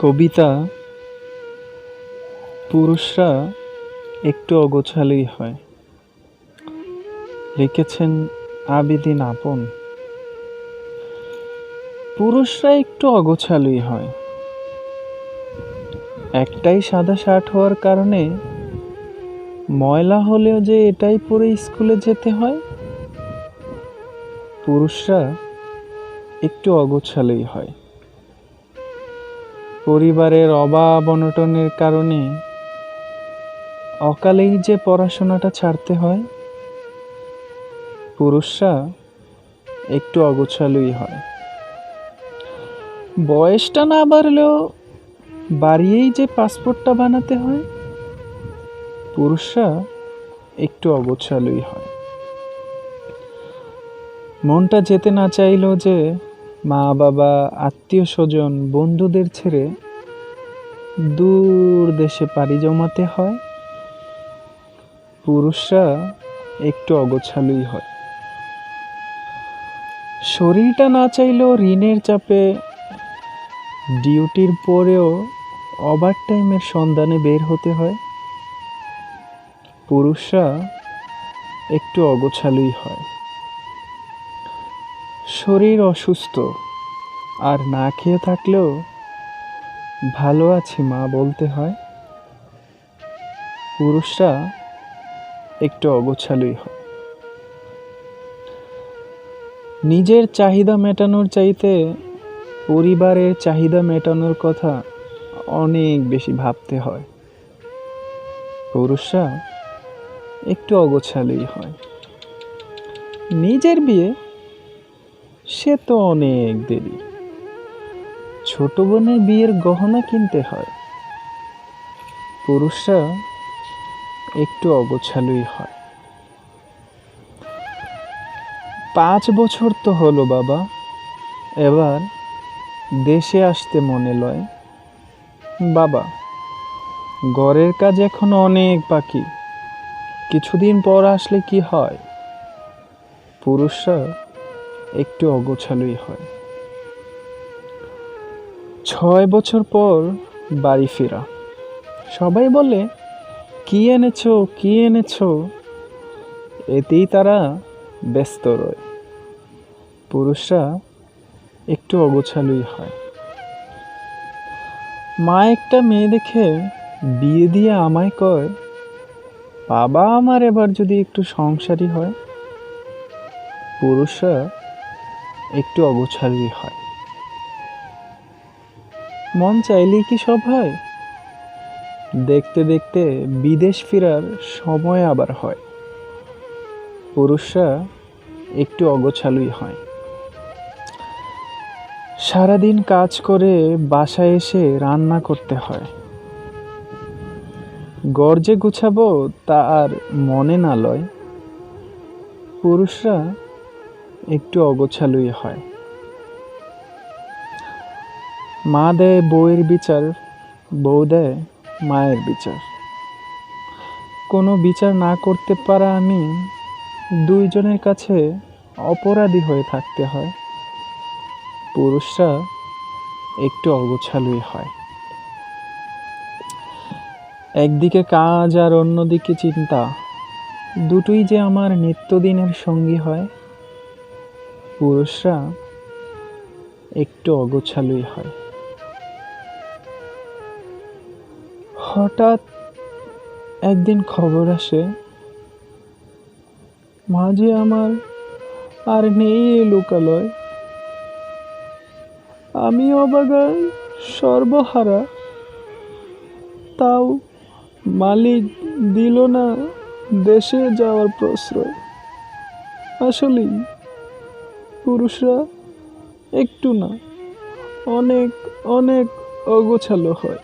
কবিতা পুরুষরা একটু অগোছালোই হয়, লিখেছেন আবিদিন আপন। পুরুষরা একটু অগোছালোই হয়, একটাই সাদা শার্ট হওয়ার কারণে ময়লা হলেও যে এটাই পরে স্কুলে যেতে হয়। পুরুষরা একটু অগোছালোই হয়, পরিবারের অভাব অনটনের কারণে অকালেই যে পড়াশোনাটা ছাড়তে হয়। পুরুষরা একটু অগোছালোই হয়, বয়সটা না বাড়লেও বাড়িয়েই যে পাসপোর্টটা বানাতে হয়। পুরুষরা একটু অগোছালোই হয়, মনটা যেতে না চাইলেও যে মা বাবা আত্মীয় স্বজন বন্ধুদের ছেড়ে দূর দেশে পাড়ি জমাতে হয়। পুরুষরা একটু অগোছালোই হয়, শরীরটা না চাইলেও ঋণের চাপে ডিউটির পরেও ওভার টাইমের সন্ধানে বের হতে হয়। পুরুষরা একটু অগোছালোই হয়, শরীর অসুস্থ আর না খেয়ে থাকলেও ভালো আছি মা বলতে হয়। পুরুষরা একটু অগোছালোই হয়, নিজের চাহিদা মেটানোর চাইতে পরিবারের চাহিদা মেটানোর কথা অনেক বেশি ভাবতে হয়। পুরুষরা একটু অগোছালোই হয়, নিজের বিয়ে সে তো অনেক দেরি, ছোট বোনের বিয়ের গহনা কিনতে হয়। পুরুষরা একটু অগোছালোই হয়, 5 বছর তো হলো বাবা, এবার দেশে আসতে মনে লয়। বাবা, ঘরের কাজ এখন অনেক বাকি, কিছুদিন পর আসলে কি হয়। পুরুষরা একটু অগোছালোই হয়, 6 বছর পর বাড়ি ফেরা, সবাই বলে কি এনেছো কি এনেছো, এতেই তারা ব্যস্ত রয়। পুরুষরা একটু অগোছালোই হয়, মা একটা মেয়ে দেখে বিয়ে দিয়ে আমায় কয়, বাবা আমার এবার যদি একটু সংসারী হয়। পুরুষরা একটু অগোছালোই হয়, মন চাইলেই কি সব হয়। দেখতে দেখতে বিদেশ ফেরার সময় আবার হয়। পুরুষরা একটু অগোছালোই হয়, সারাদিন কাজ করে বাসায় এসে রান্না করতে হয়, ঘর যে গুছাবো তা আর মনে না লয়। পুরুষরা একটু অগোছালোই হয়, মা দেয় বউয়ের বিচার, বউ দেয় মায়ের বিচার, কোনো বিচার না করতে পারা আমি দুইজনের কাছে অপরাধী হয়ে থাকতে হয়। পুরুষরা একটু অগোছালোই হয়, একদিকে কাজ আর অন্যদিকে চিন্তা, দুটোই যে আমার নিত্যদিনের সঙ্গী হয়। পুরুষরা একটু অগোছালোই হয়। হঠাৎ একদিন খবর আসে, মাঝে আমার আর নেই এই লোকালয়, আমি অবাগায় সর্বহারা, তাও মালিক দিল না দেশে যাওয়ার প্রশ্রয়। আসলেই পুরুষরা একটু না, অনেক অনেক অগোছালো হয়।